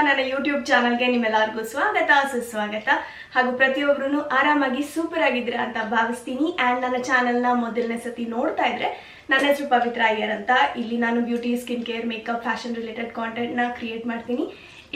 ನನ್ನ ಯೂಟ್ಯೂಬ್ ಚಾನಲ್ಗೆ ನಿಮ್ಮೆಲ್ಲರಿಗೂ ಸ್ವಾಗತ ಸುಸ್ವಾಗತ. ಹಾಗೂ ಪ್ರತಿಯೊಬ್ಬರೂ ಆರಾಮಾಗಿ ಸೂಪರ್ ಆಗಿದ್ದೀರಾ ಅಂತ ಭಾವಿಸ್ತೀನಿ. ಆ್ಯಂಡ್ ನನ್ನ ಚಾನಲ್ನ ಮೊದಲನೇ ಸತಿ ನೋಡ್ತಾ ಇದ್ರೆ ನನ್ನ ಹೆಸರು ಪವಿತ್ರ ಅಯ್ಯರ್ ಅಂತ. ಇಲ್ಲಿ ನಾನು beauty, skin care, makeup, fashion related ಕಾಂಟೆಂಟ್ನ ಕ್ರಿಯೇಟ್ ಮಾಡ್ತೀನಿ.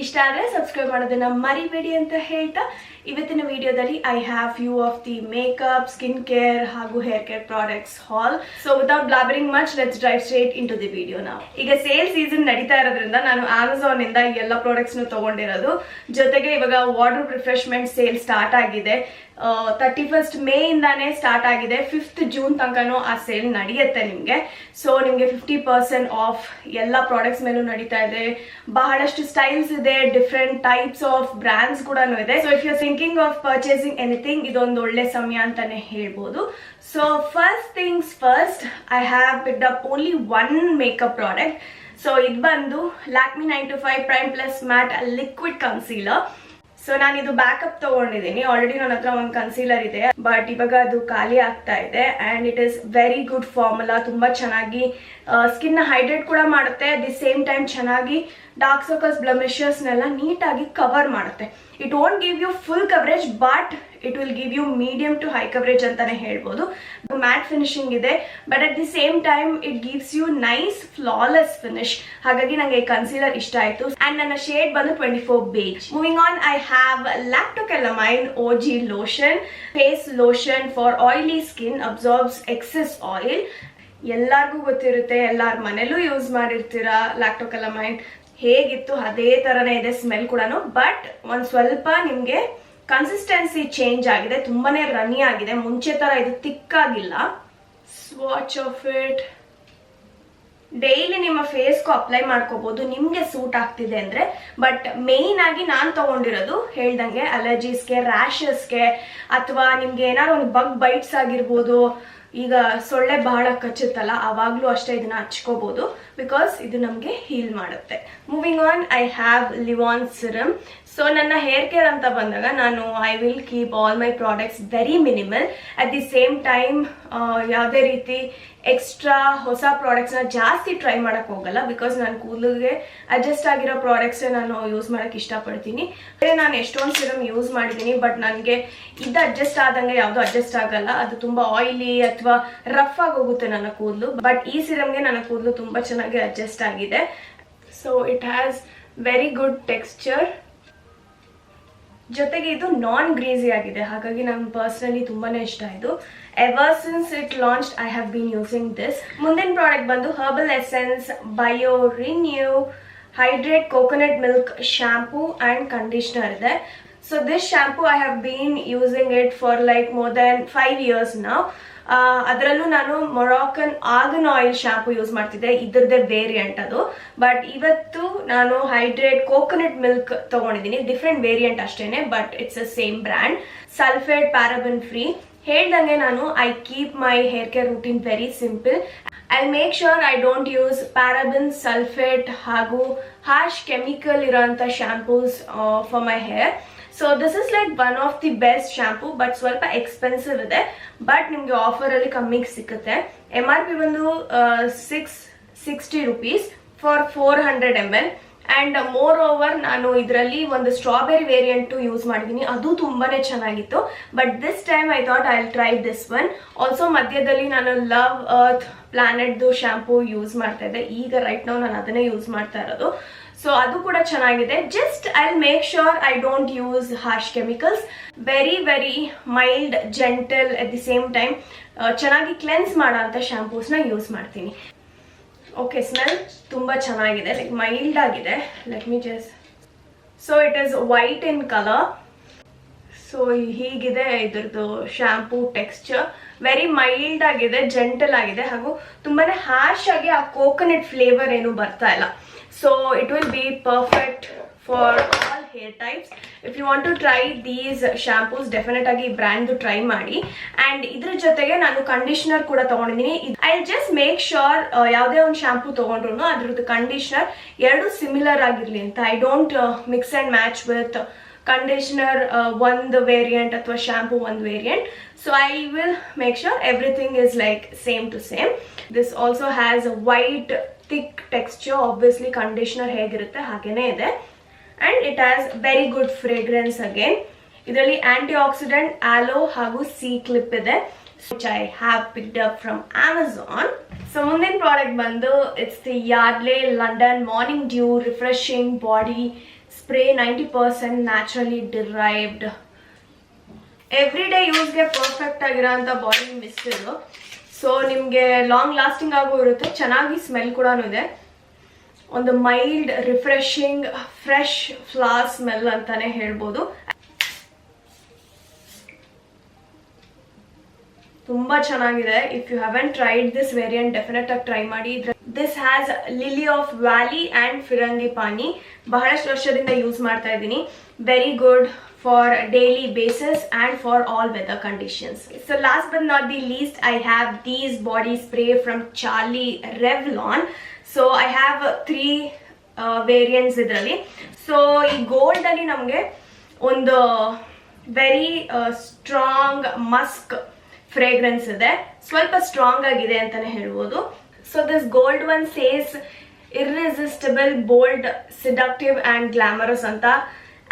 ಇಷ್ಟ ಆದರೆ ಸಬ್ಸ್ಕ್ರೈಬ್ ಮಾಡೋದನ್ನ ಮರಿಬೇಡಿ ಅಂತ ಹೇಳ್ತಾ ಇವತ್ತಿನ ವಿಡಿಯೋದಲ್ಲಿ I have few of the makeup, skin care ಹಾಗೂ hair care products haul. So without blabbering much, let's drive straight into the video. ನಾವು ಈಗ ಸೇಲ್ ಸೀಸನ್ ನಡೀತಾ ಇರೋದ್ರಿಂದ ನಾನು ಅಮೆಝಾನ್ ಇಂದ ಎಲ್ಲ ಪ್ರಾಡಕ್ಟ್ಸ್ ತಗೊಂಡಿರೋದು. ಜೊತೆಗೆ ಇವಾಗ ವಾರ್ಡ್ರೋಬ್ ರಿಫ್ರೆಶ್ಮೆಂಟ್ ಸೇಲ್ ಸ್ಟಾರ್ಟ್ ಆಗಿದೆ. 31st ಮೇ ಇಂದಾನೇ ಸ್ಟಾರ್ಟ್ ಆಗಿದೆ. 5th ಜೂನ್ ತನಕನೂ ಆ ಸೇಲ್ ನಡೆಯುತ್ತೆ ನಿಮಗೆ. ಸೊ ನಿಮಗೆ 50% ಆಫ್ ಎಲ್ಲ ಪ್ರಾಡಕ್ಟ್ಸ್ ಮೇಲೂ ನಡೀತಾ ಇದೆ. ಬಹಳಷ್ಟು ಸ್ಟೈಲ್ಸ್ ಇದೆ, ಡಿಫ್ರೆಂಟ್ ಟೈಪ್ಸ್ ಆಫ್ ಬ್ರ್ಯಾಂಡ್ಸ್ ಕೂಡ ಇದೆ. So if you thinking of purchasing anything, ಇದೊಂದು ಒಳ್ಳೆ ಸಮಯ ಅಂತಾನೆ ಹೇಳ್ಬೋದು. So first things first, I have picked up only one makeup product. So ಇದು ಬಂದು Lakme 925 prime plus matte liquid concealer. So ನಾನು ಇದು ಬ್ಯಾಕಪ್ ತಗೊಂಡಿದ್ದೀನಿ. ಆಲ್ರೆಡಿ ನನ್ನ ಹತ್ರ ಒಂದು ಕನ್ಸೀಲರ್ ಇದೆ, ಬಟ್ ಇವಾಗ ಅದು ಖಾಲಿ ಆಗ್ತಾ ಇದೆ. And it is very good formula. ತುಂಬಾ ಚೆನ್ನಾಗಿ ಸ್ಕಿನ್ ನ ಹೈಡ್ರೇಟ್ ಕೂಡ ಮಾಡುತ್ತೆ. ಅಟ್ ದಿ ಸೇಮ್ ಟೈಮ್ ಚೆನ್ನಾಗಿ ಡಾರ್ಕ್ ಸರ್ಕಲ್ಸ್, ಬ್ಲಮಿಷಸ್ನೆಲ್ಲ ನೀಟಾಗಿ ಕವರ್ ಮಾಡುತ್ತೆ. It won't give you full coverage, but it will give you medium to high coverage ಅಂತಾನೆ ಹೇಳ್ಬೋದು. ಮ್ಯಾಟ್ ಫಿನಿಶಿಂಗ್ ಇದೆ, but at the same time it gives you nice flawless finish. ಹಾಗಾಗಿ ನಂಗೆ ಈ concealer ಇಷ್ಟ ಆಯ್ತು. ಅಂಡ್ ನನ್ನ ಶೇಡ್ ಬಂದು 24 beige. Moving on, I have Lacto Calamine OG lotion, face lotion for oily skin, absorbs excess oil. ಎಲ್ಲಾರ್ಗೂ ಗೊತ್ತಿರುತ್ತೆ, ಎಲ್ಲಾರ ಮನೇಲೂ ಯೂಸ್ ಮಾಡಿರ್ತೀರಾ ಲ್ಯಾಕ್ಟೋಕೆಲಮೈನ್. ಹೇಗಿತ್ತು ಅದೇ ತರನೇ ಇದೆ ಸ್ಮೆಲ್ ಕೂಡ, ಬಟ್ ಒಂದ್ ಸ್ವಲ್ಪ ನಿಮ್ಗೆ ಕನ್ಸಿಸ್ಟೆನ್ಸಿ ಚೇಂಜ್ ಆಗಿದೆ. ತುಂಬಾನೇ ರನಿ ಆಗಿದೆ. ಮುಂಚೆ ತರ ಇದು ತಿಕ್ಕಾಗಿಲ್ಲ. Swatch of it. ಡೈಲಿ ನಿಮ್ಮ ಫೇಸ್ಗೂ ಅಪ್ಲೈ ಮಾಡ್ಕೋಬಹುದು ನಿಮ್ಗೆ ಸೂಟ್ ಆಗ್ತಿದೆ ಅಂದ್ರೆ. ಬಟ್ ಮೇನ್ ಆಗಿ ನಾನ್ ತಗೊಂಡಿರೋದು ಹೇಳ್ದಂಗೆ ಅಲರ್ಜೀಸ್ಗೆ, ರ್ಯಾಷಸ್ಗೆ, ಅಥವಾ ನಿಮ್ಗೆ ಏನಾದ್ರು ಒಂದು ಬಗ್ ಬೈಟ್ಸ್ ಆಗಿರ್ಬೋದು. ಈಗ ಸೊಳ್ಳೆ ಬಹಳ ಕಚ್ಚುತ್ತಲ್ಲ, ಅವಾಗ್ಲೂ ಅಷ್ಟೇ ಇದನ್ನ ಹಚ್ಕೋಬಹುದು, ಬಿಕಾಸ್ ಇದು ನಮ್ಗೆ ಹೀಲ್ ಮಾಡುತ್ತೆ. Moving on, I have Livon serum. So ನನ್ನ ಹೇರ್ ಕೇರ್ ಅಂತ ಬಂದಾಗ ನಾನು I will keep all my products very minimal. At the same time ಯಾವುದೇ ರೀತಿ ಎಕ್ಸ್ಟ್ರಾ ಹೊಸ ಪ್ರಾಡಕ್ಟ್ಸ್ನ ಜಾಸ್ತಿ ಟ್ರೈ ಮಾಡಕ್ ಹೋಗಲ್ಲ, ಬಿಕಾಸ್ ನಾನು ಕೂದಲಿಗೆ ಅಡ್ಜಸ್ಟ್ ಆಗಿರೋ ಪ್ರಾಡಕ್ಟ್ಸ್ ನಾನು ಯೂಸ್ ಮಾಡಕ್ ಇಷ್ಟಪಡ್ತೀನಿ. ನಾನು ಎಷ್ಟೊಂದು ಸಿರಮ್ ಯೂಸ್ ಮಾಡಿದ್ದೀನಿ, ಬಟ್ ನನಗೆ ಇದು ಅಡ್ಜಸ್ಟ್ ಆದಂಗೆ ಯಾವುದು ಅಡ್ಜಸ್ಟ್ ಆಗಲ್ಲ. ಅದು ತುಂಬಾ ಆಯಿಲಿ ಅಥವಾ ರಫ್ ಆಗಿ ಹೋಗುತ್ತೆ ನನ್ನ ಕೂದಲು. ಬಟ್ ಈ ಸಿರಮ್ಗೆ ನನ್ನ ಕೂದಲು ತುಂಬಾ ಚೆನ್ನಾಗಿ ಅಡ್ಜಸ್ಟ್ ಆಗಿದೆ. So it has very good texture. ಜೊತೆಗೆ ಇದು ನಾನ್ ಗ್ರೀಸಿ ಆಗಿದೆ, ಹಾಗಾಗಿ ನಂಗೆ ಪರ್ಸನಲಿ ತುಂಬಾನೇ ಇಷ್ಟ ಆಯಿತು. Ever since it launched I have been using this. ಮುಂದಿನ ಪ್ರಾಡಕ್ಟ್ ಬಂದು Herbal Essences bio renew hydrate coconut milk shampoo and conditioner ಇದೆ. So this shampoo I have been using it for like more than 5 years now. ಅದರಲ್ಲೂ ನಾನು Moroccan argan oil shampoo use ಮಾಡ್ತಿದ್ದೆ, ಇದರದೇ variant ಅದು. But ಇವತ್ತು ನಾನು hydrate coconut milk ತಗೊಂಡಿದ್ದೀನಿ. Different variant ಅಷ್ಟೇನೆ, but it's a same brand. Sulphate, ಪ್ಯಾರಾಬನ್ free. ಹೇಳ್ದಂಗೆ ನಾನು I keep my hair care routine very simple. I make sure I don't use paraben, sulphate ಹಾಗೂ ಹಾರ್ಶ್ ಕೆಮಿಕಲ್ ಇರೋಂಥ shampoos for my hair. So this is like one of the best shampoo, but ಸ್ವಲ್ಪ expensive ಇದೆ. But ನಿಮಗೆ offer ಅಲ್ಲಿ ಕಮ್ಮಿಗೆ ಸಿಗುತ್ತೆ. MRP ಬಂದು 660 rupees for 400 ml. And moreover ನಾನು ಇದರಲ್ಲಿ ಒಂದು ಸ್ಟ್ರಾಬೆರಿ ವೇರಿಯಂಟ್ ಯೂಸ್ ಮಾಡಿದ್ದೀನಿ, ಅದು ತುಂಬಾನೇ ಚೆನ್ನಾಗಿತ್ತು. But this time I thought I will try this one. Also ಮಧ್ಯದಲ್ಲಿ ನಾನು ಲವ್ ಅರ್ತ್ ಪ್ಲಾನೆಟ್ದು ಶಾಂಪೂ ಯೂಸ್ ಮಾಡ್ತಾ ಇದ್ದೆ. ಈಗ ರೈಟ್ ನೌ ನಾನು ಅದನ್ನೇ ಯೂಸ್ ಮಾಡ್ತಾ ಇರೋದು. ಸೊ ಅದು ಕೂಡ ಚೆನ್ನಾಗಿದೆ. Just I will make sure I don't use harsh chemicals. Very very mild, gentle, at the same time ಚೆನ್ನಾಗಿ ಕ್ಲೆನ್ಸ್ ಮಾಡೋ ಅಂತ ಶಾಂಪೂಸ್ನ ಯೂಸ್ ಮಾಡ್ತೀನಿ. ಓಕೆ, ಸ್ಮೆಲ್ ತುಂಬಾ ಚೆನ್ನಾಗಿದೆ, ಲೈಕ್ ಮೈಲ್ಡ್ ಆಗಿದೆ. Let me just. So it is white in colour. So ಹೀಗಿದೆ ಇದ್ರದ್ದು shampoo texture. Very mild ಆಗಿದೆ, ಜೆಂಟಲ್ ಆಗಿದೆ, ಹಾಗೂ ತುಂಬಾನೇ ಹ್ಯಾಶ್ ಆಗಿ ಆ ಕೋಕೋನಟ್ ಫ್ಲೇವರ್ ಏನು ಬರ್ತಾ ಇಲ್ಲ. So it will be perfect for all hair types. If you want to try these shampoos, definite ಆಗಿ ಈ ಬ್ರ್ಯಾಂಡ್ ಟ್ರೈ ಮಾಡಿ. ಅಂಡ್ ಇದ್ರ ಜೊತೆಗೆ ನಾನು ಕಂಡೀಷನರ್ ಕೂಡ ತಗೊಂಡಿದ್ದೀನಿ. ಐ ಜಸ್ಟ್ ಮೇಕ್ ಶೋರ್ ಯಾವುದೇ ಒಂದು ಶಾಂಪೂ ತಗೊಂಡ್ರು ಅದ್ರದ್ದು ಕಂಡೀಷನರ್ ಎರಡು ಸಿಮಿಲರ್ ಆಗಿರ್ಲಿ ಅಂತ. I don't mix and match with conditioner ಒಂದು ವೇರಿಯಂಟ್ ಅಥವಾ ಶಾಂಪೂ ಒಂದು variant. So I will make sure everything is like same to same. This also has a white thick texture. Obviously conditioner ಹೇಗಿರುತ್ತೆ ಹಾಗೇನೇ ಇದೆ. And it has very good fragrance again. ಇದರಲ್ಲಿ aunty accident ಆಲೋ ಹಾಗೂ C clip ಇದೆ, which I have picked up from Amazon. So ಮುಂದಿನ product ಬಂದು it's the Yardley London morning dew refreshing body spray 90% naturally derived. Every day ಯೂಸ್ಗೆ perfect ಆಗಿರೋಂಥ body mist ಇದು. ಸೊ ನಿಮಗೆ ಲಾಂಗ್ ಲಾಸ್ಟಿಂಗ್ ಆಗೋ ಇರುತ್ತೆ, ಚೆನ್ನಾಗಿ ಸ್ಮೆಲ್ ಕೂಡ ಇದೆ. ಒಂದು mild refreshing fresh flower smell ಅಂತಾನೆ ಹೇಳ್ಬೋದು. ತುಂಬಾ ಚೆನ್ನಾಗಿದೆ. If you haven't tried this variant definite ಆಗಿ ಟ್ರೈ ಮಾಡಿ. This has lily of valley and Firangi Paani. ಬಹಳಷ್ಟು ವರ್ಷದಿಂದ ಯೂಸ್ ಮಾಡ್ತಾ ಇದ್ದೀನಿ. Very good for daily basis and for all weather conditions. So last but not the least, I have these body spray from Charlie Revlon. So I have 3 variants ಇದರಲ್ಲಿ. So ಈ gold ಅಲ್ಲಿ ನಮಗೆ ಒಂದು very strong Musk fragrance ಇದೆ, ಸ್ವಲ್ಪ strong ಆಗಿದೆ ಅಂತಾನೆ ಹೇಳ್ಬೋದು. So this gold one says irresistible, bold, seductive and glamorous ಅಂತ.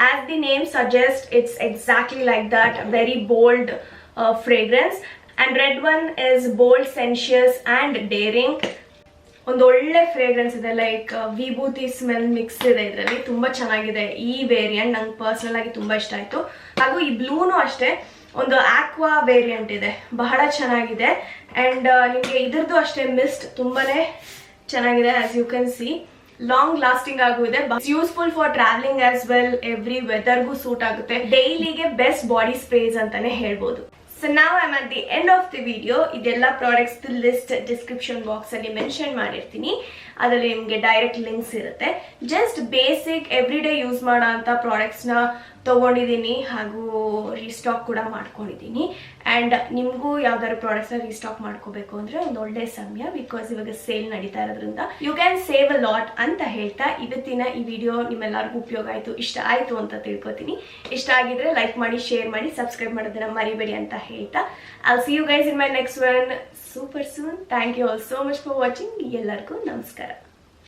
As the name suggest, it's exactly like that, very bold fragrance. And red one is bold, sensuous and daring. ಒಂದು ಒಳ್ಳೆ fragrance ಇದೆ, like ವಿಭೂತಿ smell mix ಇದೆ ಇದರಲ್ಲಿ. ತುಂಬಾ ಚೆನ್ನಾಗಿದೆ ಈ ವೇರಿಯಂಟ್, ನಂಗೆ ಪರ್ಸನಲ್ ಆಗಿ ತುಂಬಾ ಇಷ್ಟ ಆಯ್ತು. ಹಾಗೂ ಈ ಬ್ಲೂನು ಅಷ್ಟೇ ಒಂದು ಆಕ್ವಾ ವೇರಿಯಂಟ್ ಇದೆ, ಬಹಳ ಚೆನ್ನಾಗಿದೆ. ಅಂಡ್ ನಿಮಗೆ ಇದ್ರದ್ದು ಅಷ್ಟೇ ಮಿಸ್ಟ್ ತುಂಬಾನೇ ಚೆನ್ನಾಗಿದೆ. As you can see, long lasting ಆಗಿದೆ. Useful for travelling as well, every ವೆದರ್ಗೂ ಸೂಟ್ ಆಗುತ್ತೆ. ಡೈಲಿಗೆ ಬೆಸ್ಟ್ ಬಾಡಿ ಸ್ಪ್ರೇಸ್ ಅಂತಾನೆ ಹೇಳ್ಬೋದು. ಸೊ ನಾವು I am at the end of the video. ಇದೆಲ್ಲ ಪ್ರಾಡಕ್ಟ್ಸ್ ಲಿಸ್ಟ್ ಡಿಸ್ಕ್ರಿಪ್ಷನ್ ಬಾಕ್ಸ್ ಅಲ್ಲಿ ಮೆನ್ಷನ್ ಮಾಡಿರ್ತೀನಿ. ಅದರಲ್ಲಿ ನಿಮಗೆ ಡೈರೆಕ್ಟ್ ಲಿಂಕ್ಸ್ ಇರುತ್ತೆ. Just basic every day use ಮಾಡೋ ಅಂತ ಪ್ರಾಡಕ್ಟ್ಸ್ನ ತಗೊಂಡಿದ್ದೀನಿ ಹಾಗೂ ರೀಸ್ಟಾಕ್ ಕೂಡ ಮಾಡ್ಕೊಂಡಿದ್ದೀನಿ. ಆ್ಯಂಡ್ ನಿಮಗೂ ಯಾವ್ದಾದ್ರು ಪ್ರಾಡಕ್ಟ್ಸ್ನ ರೀಸ್ಟಾಕ್ ಮಾಡ್ಕೋಬೇಕು ಅಂದರೆ ಒಂದು ಒಳ್ಳೆ ಸಮಯ, ಬಿಕಾಸ್ ಇವಾಗ ಸೇಲ್ ನಡೀತಾ ಇರೋದ್ರಿಂದ you can save a lot ಅಂತ ಹೇಳ್ತಾ ಇವತ್ತಿನ ಈ ವಿಡಿಯೋ ನಿಮ್ಮೆಲ್ಲರಿಗೂ ಉಪಯೋಗ ಆಯಿತು, ಇಷ್ಟ ಆಯಿತು ಅಂತ ತಿಳ್ಕೊತೀನಿ. ಇಷ್ಟ ಆಗಿದ್ರೆ ಲೈಕ್ ಮಾಡಿ, ಶೇರ್ ಮಾಡಿ, ಸಬ್ಸ್ಕ್ರೈಬ್ ಮಾಡೋದನ್ನ ಮರಿಬೇಡಿ ಅಂತ ಹೇಳ್ತಾ I'll see you guys in my next one super soon. Thank you all so much for watching. ಎಲ್ಲರಿಗೂ ನಮಸ್ಕಾರ.